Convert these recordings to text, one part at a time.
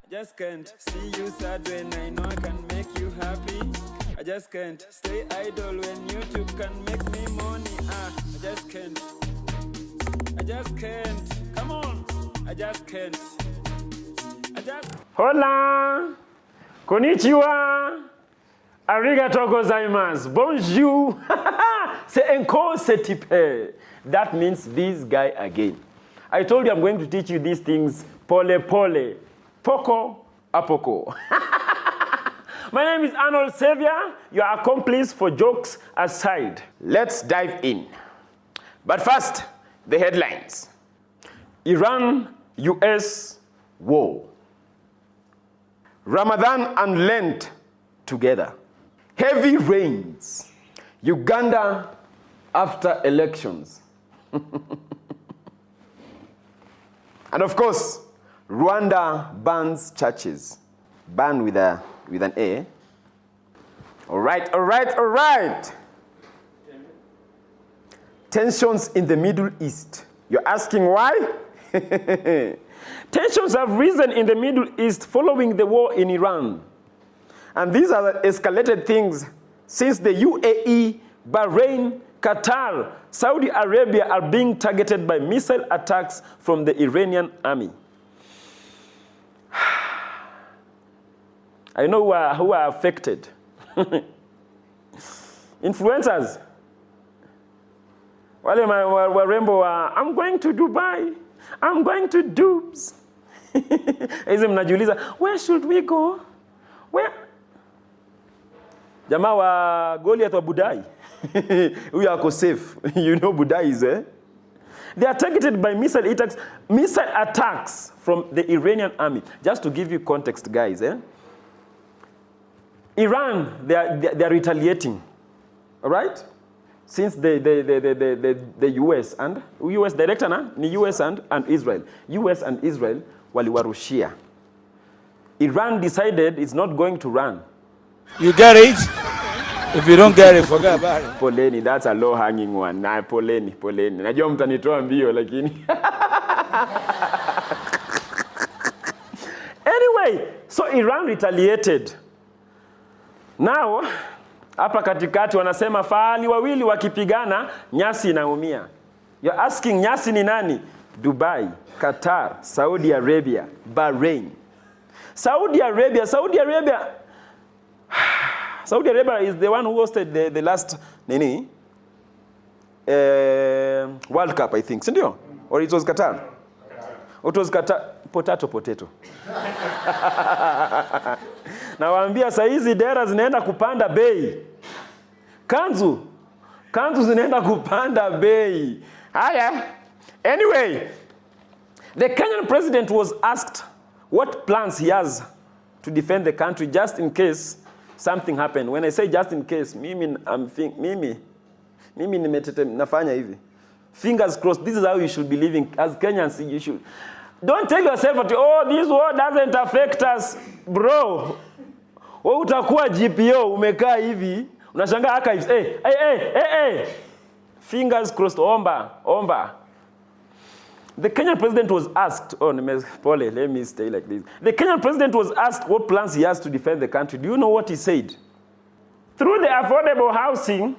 I just can't see you sad when I know I can make you happy. I just can't stay idle when YouTube can make me money. I just can't. I just can't. Come on. I just can't. I just. Hola. Konnichiwa. Arigato gozaimasu. Bonjour. C'est encore ce type. That means this guy again. I told you I'm going to teach you these things pole pole. Poco a poco. My name is Arnold Saviour, your accomplice for jokes aside. Let's dive in. But first, the headlines. Iran-US war. Ramadan and Lent together. Heavy rains. Uganda after elections. And of course, Rwanda bans churches. Ban with an A. All right. Tensions in the Middle East. You're asking why? Tensions have risen in the Middle East following the war in Iran. And these are the escalated things since the UAE, Bahrain, Qatar, Saudi Arabia are being targeted by missile attacks from the Iranian army. I know who are affected. Influencers. Wale warembo I'm going to Dubai. I'm going to Dubs. Hizi mnajiuliza, where should we go? Where? Jamaa wa Goliath wa Budai. We are safe. You know Budai is there. They are targeted by missile attacks from the Iranian army. Just to give you context, guys. Iran, they are retaliating. All right? Since the US and US director na ni US and Israel. US and Israel waliwarushia. Iran decided it's not going to run. You get it? If you don't get it, forget about it. Poleni, that's a low hanging one. Na poleni. Najua mtanitoa mbio lakini. Anyway, so Iran retaliated. Now, hapa katikati wanasema fahali wawili wakipigana, nyasi inaumia. You're asking nyasi ni nani? Dubai, Qatar, Saudi Arabia, Bahrain. Saudi Arabia is the one who hosted the last World Cup, I think. Sindio? Or it was Qatar? It was Qatar. Potato. Na waambia saa hizi dera zinaenda kupanda bei. Kanzu zinaenda kupanda bei. Haya. Anyway, the Kenyan president was asked what plans he has to defend the country just in case something happened. When I say just in case, mimi nafanya hivi. Fingers crossed. This is how you should be living as Kenyans. You should. Don't tell yourself that, this war doesn't affect us, bro. Wewe utakuwa GPO umekaa hivi, unashangaa archives. Hey. Fingers crossed, omba. The Kenyan president was asked, let me stay like this. The Kenyan president was asked what plans he has to defend the country. Do you know what he said? Through the affordable housing,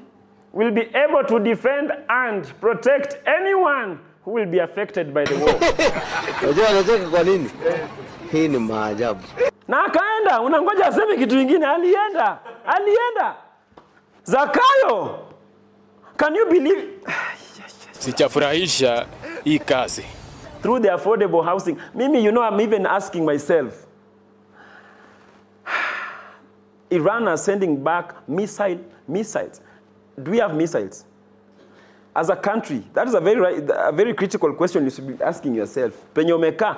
we'll be able to defend and protect anyone who will be affected by the war. Unajua kwa nini? Hii ni maajabu. Na akaenda, unangoja aseme kitu kingine, alienda. Zakayo. Can you believe? Sichafurahisha hii kazi. Through the affordable housing. Mimi, I'm even asking myself. Iran are sending back missiles. Do we have missiles? As a country, that is a very critical question you should be asking yourself. Penye umeka,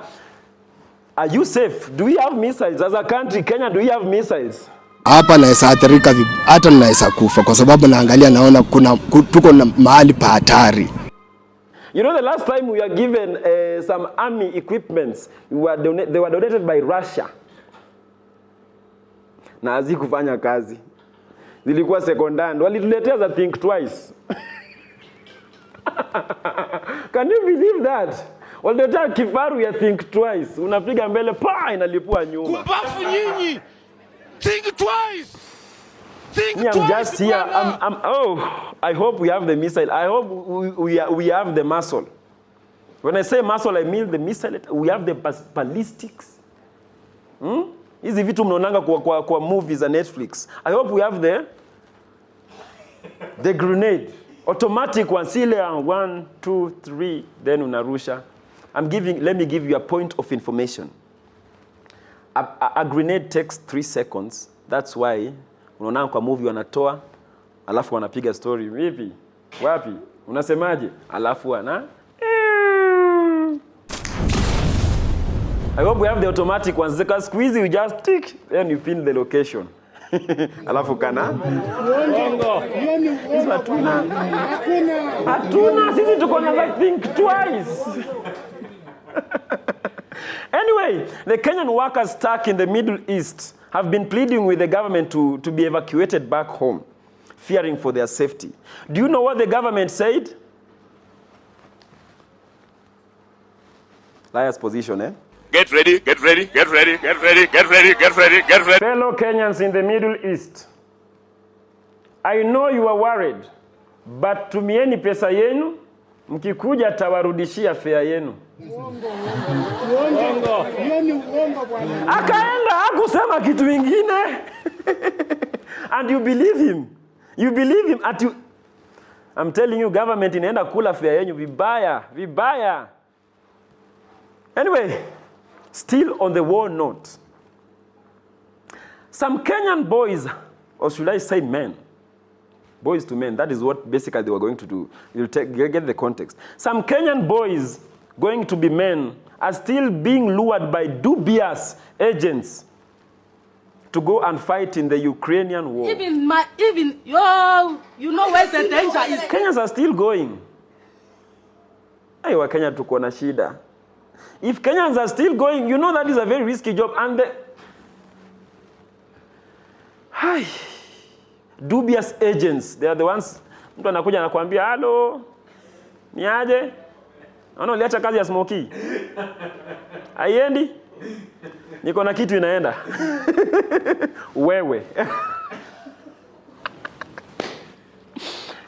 are you safe? Do we have missiles? As a country, Kenya, do we have missiles? Hapa naweza athirika hata naweza kufa kwa sababu naangalia naona tuko na mahali pa hatari. You know, the last time we were given some army equipments, they were donated by Russia. Na hazikufanya kazi. Zilikuwa secondhand. Walituletea za think twice. Can you believe that? Waliletea kifaru ya think twice. Unapiga mbele, pa inalipua nyuma. Kumbafu nyinyi. Think twice. Think twice. I'm just here. I hope we have the missile. I hope we have the muscle. When I say muscle, I mean the missile. We have the ballistics. Hizi vitu mnaonanga kwa movies and Netflix. I hope we have the grenade. Automatic one. Sile 1, 2, 3. Then unarusha. Let me give you a point of information. A grenade takes 3 seconds. That's why unaona kwa movie wanatoa alafu wanapiga story. Vipi? Wapi? Unasemaje? Alafu I hope we have the automatic ones. Because squeeze you just tick, then you pin the location. Alafu kana. Hatuna. Sisi tuko na think twice. Anyway, the Kenyan workers stuck in the Middle East have been pleading with the government to be evacuated back home, fearing for their safety. Do you know what the government said? Liar's position, eh? Get ready, get ready, get ready, get ready, get ready, get ready, get ready. Fellow Kenyans in the Middle East, I know you are worried, but tumieni pesa yenu, mkikuja tawarudishia fare yenu. Akaenda hakusema kitu kingine. And you believe him. You believe him. I'm telling you, government inaenda kula fare yenu vibaya. Anyway, still on the war note. Some Kenyan boys, or should I say men, boys to men, that is what basically they were going to do. You'll get the context. Some Kenyan boys, going to be men, are still being lured by dubious agents to go and fight in the Ukrainian war. You know where the danger is. Kenyans are still going. Aiwa Kenya tuko na shida. If Kenyans are still going, you know that is a very risky job. And dubious agents, they are the ones, mtu anakuja anakuambia, "Hello, ni aje? Liacha kazi ya smoky. Haiendi? Niko na kitu inaenda." Wewe.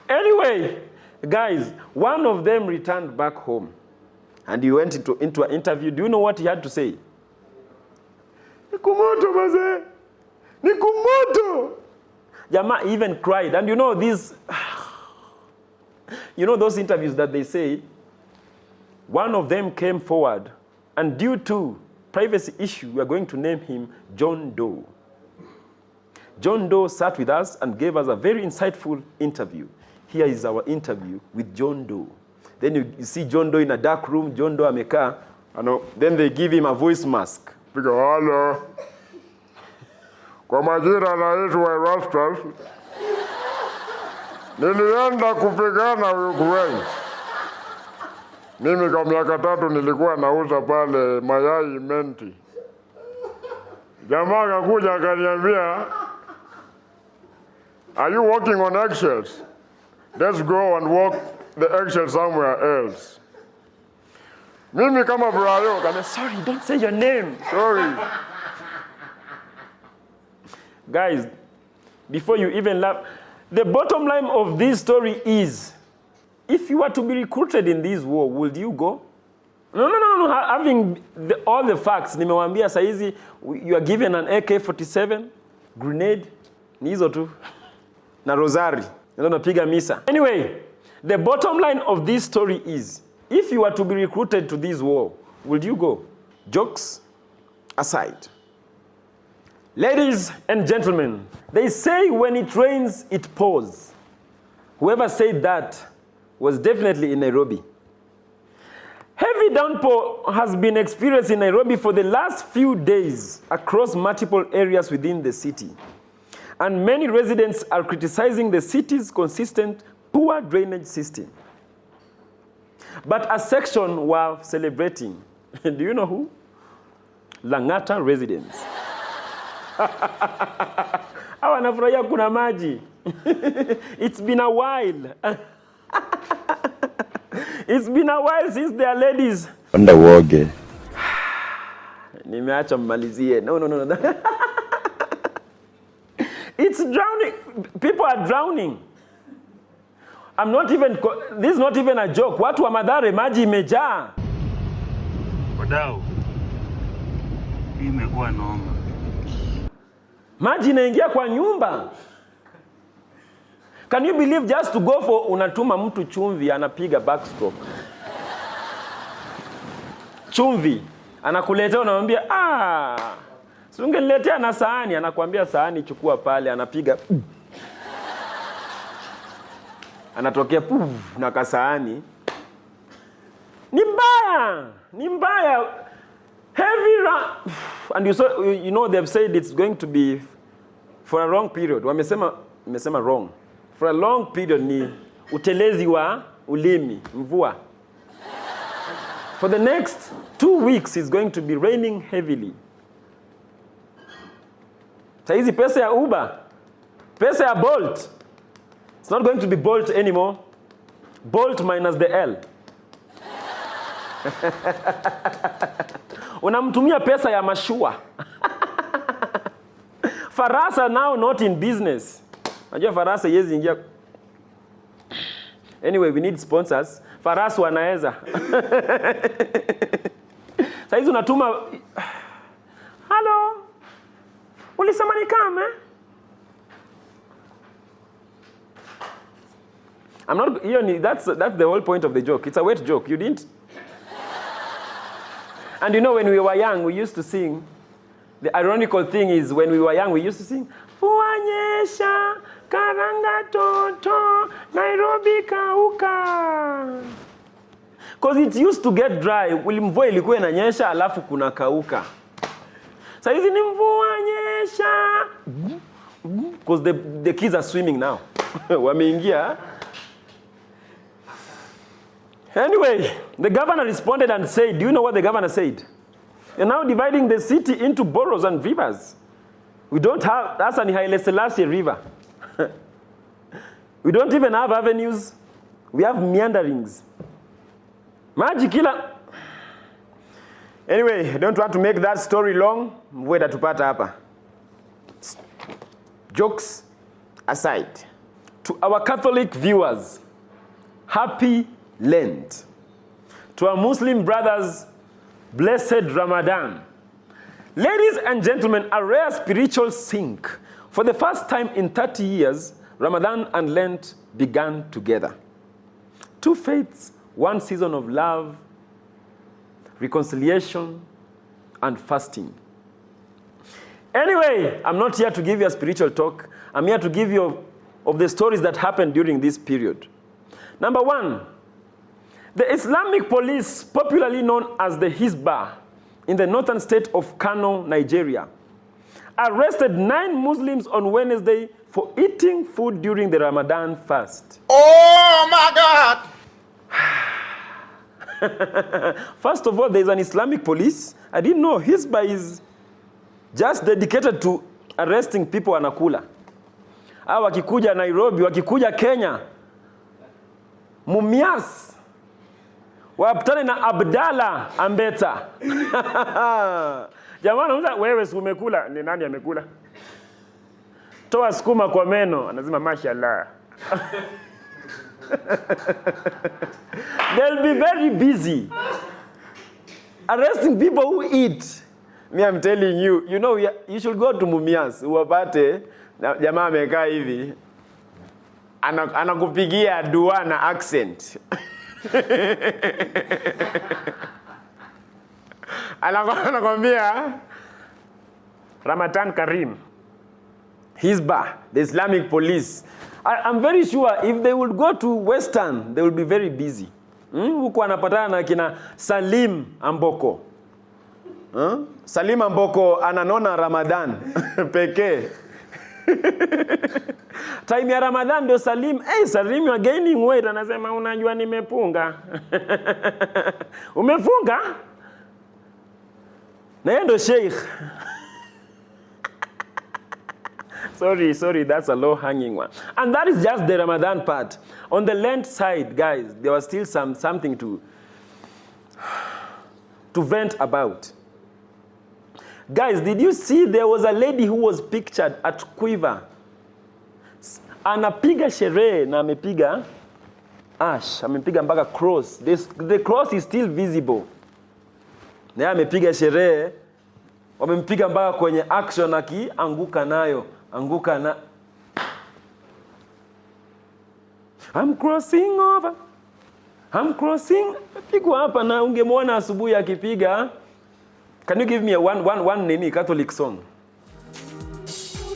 Anyway, guys, one of them returned back home. And he went into an interview. Do you know what he had to say? Nikumoto baze. Nikumoto. Jama even cried. And you know these, those interviews that they say, one of them came forward, and due to privacy issue, we are going to name him John Doe. John Doe sat with us and gave us a very insightful interview. Here is our interview with John Doe. Then you see John Doe in a dark room, John Doe amekaa, then they give him a voice mask. Hello. Kwa majina naitwa Erastus. Nilienda kupigana Ukraine. Mimi kwa miaka 3 nilikuwa nauza pale mayai menti. Jamaa akakuja akaniambia, "Are you walking on eggshells? Let's go and walk the eggshells somewhere else." Mimi kama Brayo, sorry, don't say your name. Sorry. Guys, before you even laugh, the bottom line of this story is, if you were to be recruited in this war, would you go? No. Having all the facts, nimewambia saizi, you are given an AK-47, grenade, ni hizo tu, na rosari, napiga misa. Anyway, the bottom line of this story is, if you were to be recruited to this war, would you go? Jokes aside. Ladies and gentlemen, they say when it rains, it pours. Whoever said that was definitely in Nairobi. Heavy downpour has been experienced in Nairobi for the last few days across multiple areas within the city. And many residents are criticizing the city's consistent poor drainage system. But a section were celebrating. Do you know who? Lang'ata residents. Hawa wanafurahia kuna maji. It's been a while. It's been a while since their ladies Onda uoge. Nimeacha mmalizie. No. It's drowning. People are drowning. This is not even a joke. Watu wa Mathare maji imejaa. Wadau. Hii imekuwa noma. Maji inaingia kwa nyumba. Can you believe just to go for unatuma mtu chumvi anapiga backstroke. Chumvi anakuletea unamwambia si ungeniletea na sahani, anakuambia sahani chukua pale, anapiga anatokea na kasahani. Ni mbaya. Heavy and you know they've said it's going to be for a long period. Wamesema wrong. For a long period ni utelezi wa ulimi, mvua. For the next 2 weeks it's going to be raining heavily. Saizi pesa ya Uber, pesa ya Bolt. It's not going to be Bolt anymore. Bolt minus the L. Unamtumia pesa ya mashua. Farasa now not in business. Unajua Farasa yezi ingia. Anyway, we need sponsors. Farasa wanaweza. Saizi unatuma hello. Ulisema nikame? That's the whole point of the joke. It's a wet joke. You didn't? And you know, when we were young, we used to sing. The ironical thing is, when we were young, we used to sing, Fuanyesha, karanga toto, Nairobi kauka. Because it used to get dry. Mvua ilikuwa inanyesha, alafu kuna kauka. Saizi ni mvua nyesha. Because the kids are swimming now. Wameingia. Anyway, the governor responded and said, do you know what the governor said? You're now dividing the city into boroughs and rivers. We don't have, that's an Haile Selassie river. We don't even have avenues. We have meanderings. Maji kila. Anyway, I don't want to make that story long. Mweda tupata hapa. Jokes aside, to our Catholic viewers, happy Lent. To our Muslim brothers, blessed Ramadan. Ladies and gentlemen, a rare spiritual sync. For the first time in 30 years, Ramadan and Lent began together. Two faiths, one season of love, reconciliation, and fasting. Anyway, I'm not here to give you a spiritual talk. I'm here to give you of the stories that happened during this period. Number one, the Islamic police, popularly known as the Hizbah, in the northern state of Kano, Nigeria, arrested 9 Muslims on Wednesday for eating food during the Ramadan fast. Oh my God! First of all, there's an Islamic police. I didn't know Hizbah is just dedicated to arresting people anakula. Wakikuja Nairobi, wakikuja Kenya, Mumias, wapatane na Abdalla Ambeta. Jamani, unza wewe si umekula? Ni nani amekula? Toa sukuma kwa meno, anasema mashallah. They'll be very busy arresting people who eat. Me, I'm telling you, you know, you should go to Mumias. Uwapate, jamaa amekaa hivi, anakupigia dua na accent. Anakwambia, Ramadan Karim, Hizbah, the Islamic police. I'm very sure if they would go to Western, they will be very busy. Huko anapatana na kina Salim Amboko. Salim Amboko ananona Ramadan pekee. Time ya Ramadan ndio Salim, Salim you are gaining weight, anasema unajua nimepunga. Umefunga? Na yeye ndo sheikh. Sorry, that's a low-hanging one. And that is just the Ramadan part. On the Lent side, guys, there was still something to... to vent about. Guys, did you see there was a lady who was pictured at Quiver? Anapiga sherehe na amepiga ash, amepiga mpaka cross. The cross is still visible. Na amepiga sherehe, wamempiga mpaka kwenye action anguka nayo, anguka na I'm crossing over. I'm crossing. Pigwa hapa na ungemwona asubuhi akipiga. Can you give me one nini Catholic song?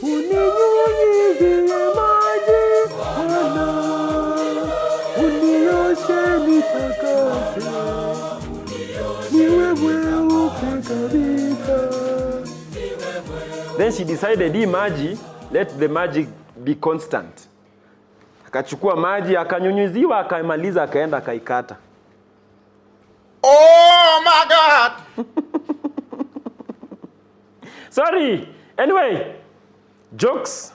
Uninyunyizie maji Bwana, unioshe nitakase, ni wewe upe kabisa. Then she decided hii maji, let the magic be constant. Akachukua maji, akanyunyiziwa, akamaliza, akaenda akaikata. Oh my God! Sorry. Anyway, jokes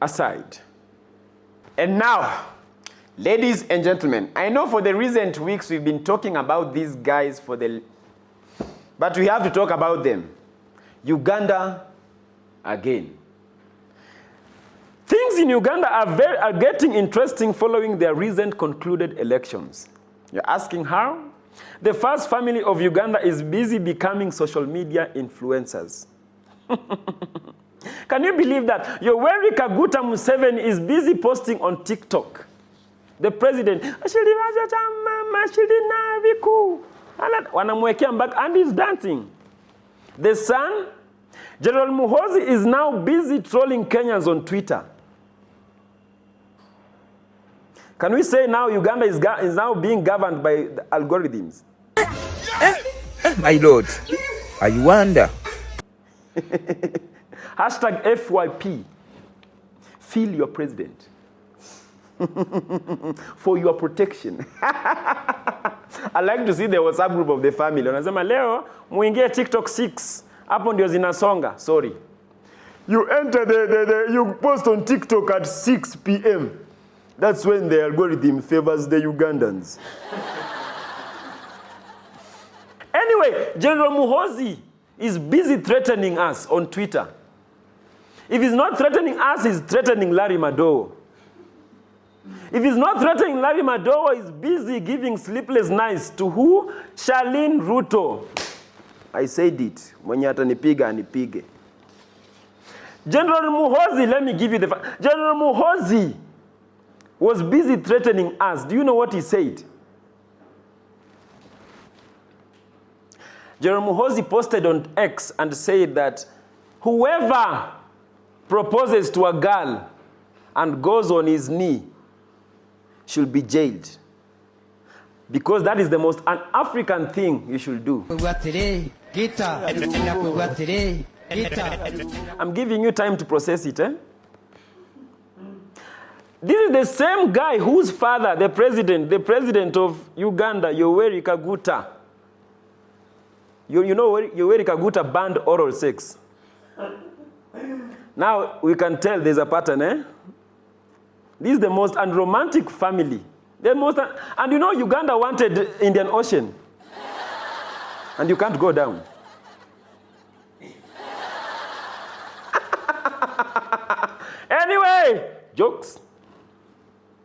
aside. And now, ladies and gentlemen, I know for the recent weeks we've been talking about these guys but we have to talk about them. Uganda again. Things in Uganda are getting interesting following their recent concluded elections. You're asking how? The first family of Uganda is busy becoming social media influencers. Can you believe that? Yoweri Kaguta Museveni is busy posting on TikTok. The president, and he's dancing. The son, General Muhoozi, is now busy trolling Kenyans on Twitter. Can we say now Uganda is now being governed by the algorithms? My lord, I wonder. Hashtag FYP. Feel your president. For your protection. I like to see the WhatsApp group of the family. Wanasema leo muingie TikTok 6. Hapo ndio zinasonga. Sorry. You enter you post on TikTok at 6 p.m. That's when the algorithm favors the Ugandans. Anyway, General Muhoozi is busy threatening us on Twitter. If he's not threatening us, he's threatening Larry Madowo. If he's not threatening Larry Madowo, he's busy giving sleepless nights to who? Charlene Ruto. I said it. Mwenye atanipiga anipige. General Muhoozi, let me give you the fact. General Muhoozi was busy threatening us. Do you know what he said? General Muhoozi posted on X and said that whoever proposes to a girl and goes on his knee should be jailed. Because that is the most un-African thing you should do. I'm giving you time to process it, eh? This is the same guy whose father, the president of Uganda, Yoweri Kaguta. You know Yoweri Kaguta banned oral sex. Now we can tell there's a pattern, eh? This is the most unromantic family. And you know Uganda wanted Indian Ocean. And you can't go down. Anyway, jokes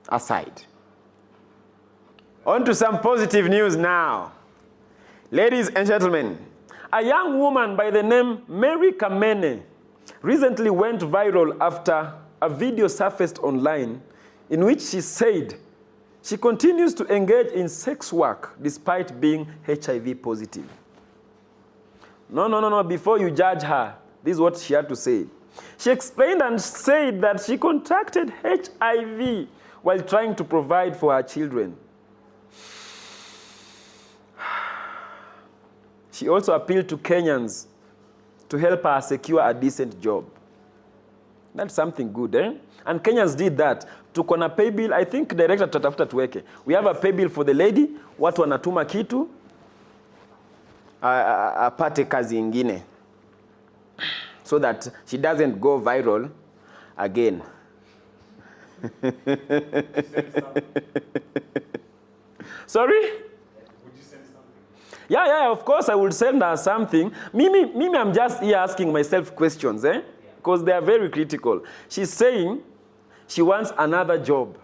aside. On to some positive news now. Ladies and gentlemen, a young woman by the name Mary Kamene recently went viral after a video surfaced online in which she said she continues to engage in sex work despite being HIV positive. No, before you judge her, this is what she had to say. She explained and said that she contracted HIV while trying to provide for her children. She also appealed to Kenyans to help her secure a decent job. That's something good, eh? And Kenyans did that. Tuko na pay bill, I think director tutatafuta tuweke. We have a pay bill for the lady, watu wanatuma kitu, apate kazi ingine. So that she doesn't go viral again. Sorry? Would you send something? Yeah, of course I would send her something. Mimi, I'm just here asking myself questions, because they are very critical. She's saying she wants another job.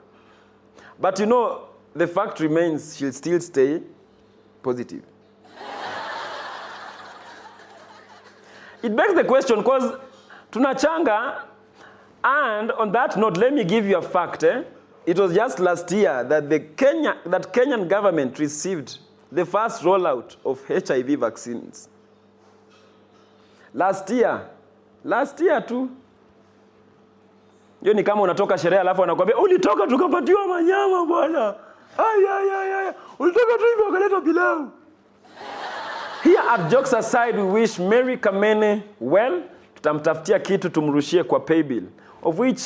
But you know, the fact remains she'll still stay positive. It begs the question, because tunachanga, and on that note, let me give you a fact. It was just last year that Kenyan government received the first rollout of HIV vaccines. Last year tu. Hiyo ni kama unatoka sherehe alafu anakuambia ulitoka tukapatiwa manyama bwana. Ay. Ulitoka tu hivyo wakaleta pilau. Here at jokes aside, we wish Mary Kamene well. Tutamtafutia kitu tumrushie kwa paybill, of which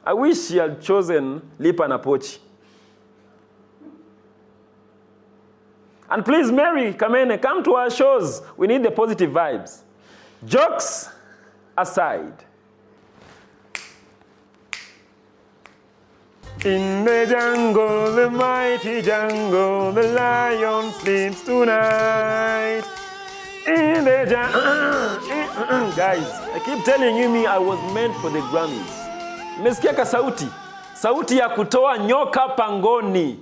I wish she had chosen lipa na pochi. And please, Mary Kamene, come to our shows. We need the positive vibes. Jokes aside. In the jungle, the mighty jungle, the lion sleeps tonight. In the jungle. Guys, I keep telling you, I was meant for the Grammys. Mmesikia ka sauti? Sauti ya kutoa nyoka pangoni.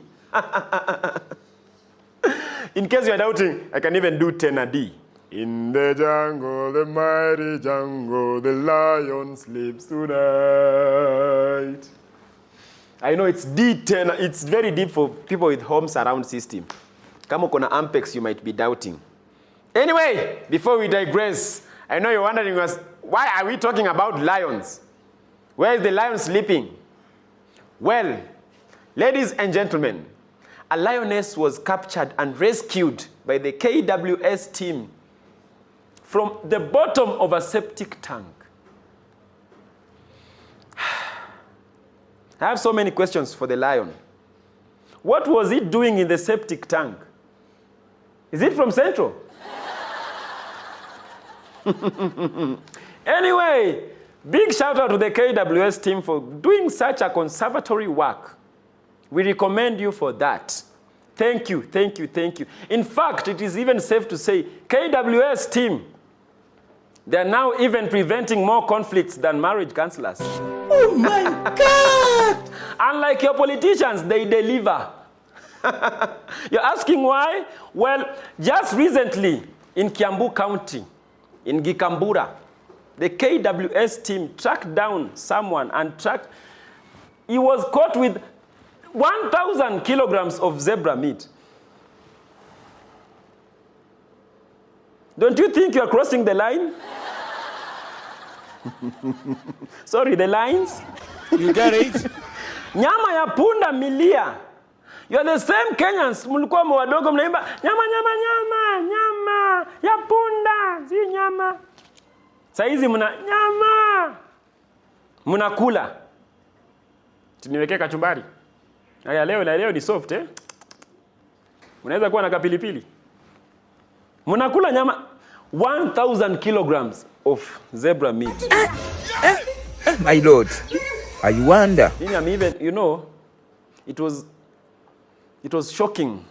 In case you are doubting, I can even do tenor D. In the jungle, the mighty jungle, the lion sleeps tonight. I know it's D tenor. It's very deep for people with home surround system. Kama uko na Ampex, you might be doubting. Anyway, before we digress, I know you're wondering, why are we talking about lions? Where is the lion sleeping? Well, ladies and gentlemen, a lioness was captured and rescued by the KWS team from the bottom of a septic tank. I have so many questions for the lion. What was it doing in the septic tank? Is it from Central? Anyway, big shout out to the KWS team for doing such a conservatory work. We recommend you for that. Thank you. In fact, it is even safe to say, KWS team, they are now even preventing more conflicts than marriage counselors. Oh my God! Unlike your politicians, they deliver. You're asking why? Well, just recently in Kiambu County, in Gikambura, the KWS team tracked down someone and he was caught with 1,000 kilograms of zebra meat. Don't you think you are crossing the line? Sorry, the lines? You get it? Nyama ya punda milia. You are the same Kenyans. Mulikuwa mwadogo mnaimba nyama ya punda, si nyama. Saizi mna nyama. Mnakula. Tuniwekea kachumbari. Haya leo ni soft Mnaweza kuwa na kapilipili. Mnakula nyama 1,000 kilograms of zebra meat. My Lord, I wonder. I'm even, it was shocking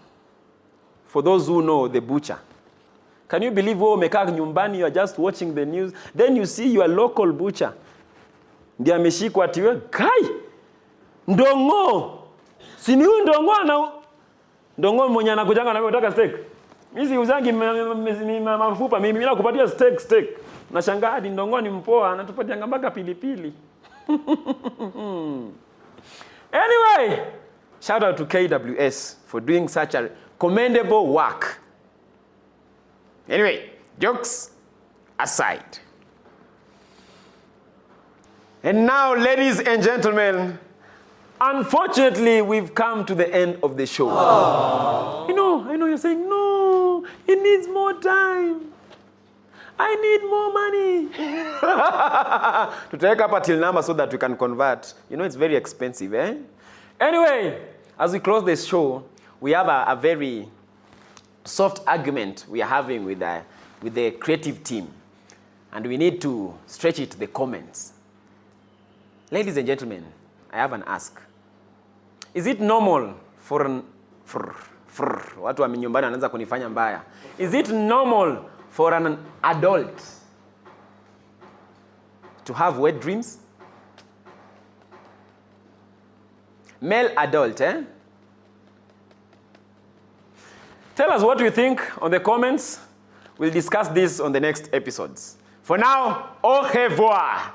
for those who know the butcher. Can you believe umekaa nyumbani, you are just watching the news, then you see your local butcher ndiye ameshikwa atiwe kai ndongo. Si ni huyu ndongo mwenye anakujanga na unataka steak. Mimi siuzangi mafupa, mimi nakupatia steak. Nashangaa hadi ndongo ni mpoa, anatupatia mpaka pilipili. Anyway, shout out to KWS for doing such a commendable work. Anyway, jokes aside. And now, ladies and gentlemen, unfortunately, we've come to the end of the show. Aww. I know you're saying, no, it needs more time. I need more money. To take up a till number so that we can convert. It's very expensive, Anyway, as we close this show, we have a very soft argument we are having with the creative team. And we need to stretch it to the comments. Ladies and gentlemen, I have an ask. Is it normal for Watu wa nyumbani wanaanza kunifanya mbaya. Is it normal for an adult to have wet dreams? Male adult, eh? Tell us what you think on the comments. We'll discuss this on the next episodes. For now, au revoir.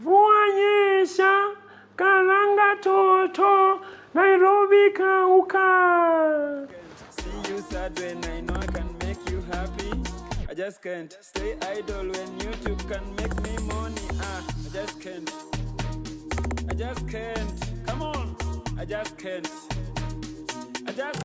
Vuanyesha karanga toto Nairobi kauka. See you sad when I know I can make you happy. I just can't stay idle when YouTube can make me money. I just can't. I just can't. Come on. I just can't. I just